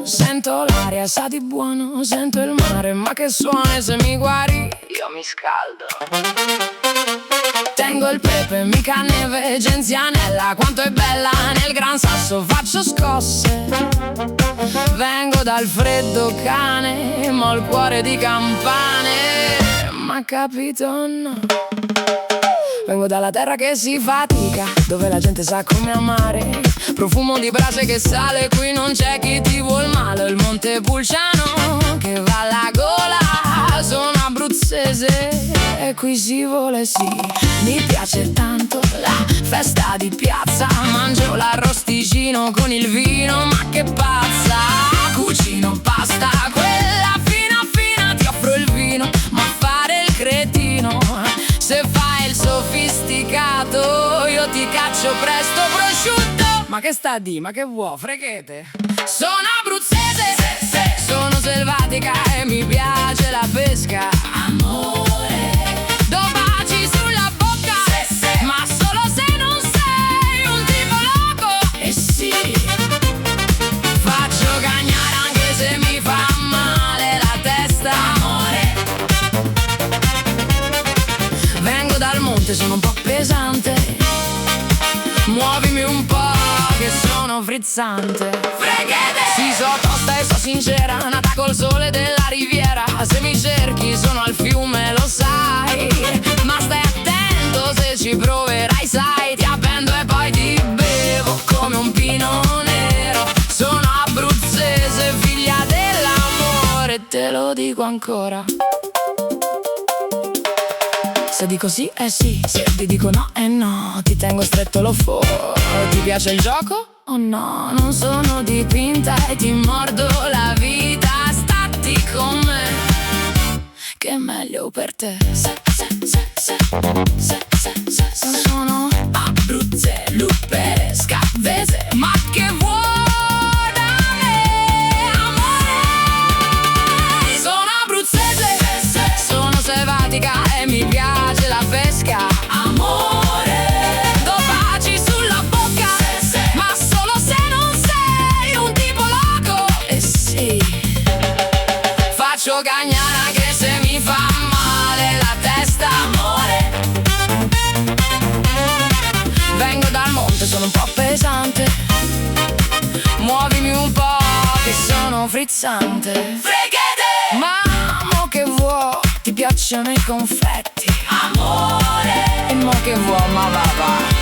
Sento l'aria, sa di buono, sento il mare, ma che suone se mi guari, io mi scaldo. Tengo il pepe, mica neve, genzianella, quanto è bella nel Gran Sasso, faccio scosse. Vengo dal freddo cane, ma ho il cuore di campane, ma capito no. Vengo dalla terra che si fatica, dove la gente sa come amare. Profumo di brace che sale, qui non c'è chi ti vuol male. Il Monte Pulciano che va alla gola, sono abruzzese e qui si vuole sì. Mi piace tanto la festa di piazza, mangio l'arrosticino con il vino, ma che pazza. Cucino pasta, quella fina fina, ti offro il vino, ma fare il cretino. Se fai il sofisticato, io ti caccio presto prosciutto. Ma che sta a di, ma che vuoi, freghete? Sono abruzzese, sono selvatica e mi piace la pesca. Amore, do baci sulla bocca, ma solo se non sei un tipo loco. E sì, faccio cagnare anche se mi fa male la testa. Amore, vengo dal monte, sono un po' pesante. Muovimi un po' che sono frizzante. Freghete! Sì, so tosta e so sincera, nata col sole della riviera. Se mi cerchi sono al fiume, lo sai. Ma stai attento, se ci proverai sai. Ti appendo e poi ti bevo come un pino nero. Sono abruzzese, figlia dell'amore, te lo dico ancora. Se dico sì è sì, se ti dico no è no. Ti tengo stretto lo foro. Ti piace il gioco? Oh no, non sono dipinta e ti mordo la vita. Statti con me, che è meglio per te. Sono Abruzze, Luppere, Scavese, ma che vuoi da me, amore? Sono abruzzese, sono selvatica e mi piace la pesca. Amore, do baci sulla bocca, ma solo se non sei un tipo loco. E sì, faccio cagnare anche se mi fa male la testa. Amore, vengo dal monte, sono un po' pesante. Muovimi un po' che sono frizzante. Freghete! Ma mo che vuoi, ti piacciono i confetti? Amore, e mo che vuoi, ma va va.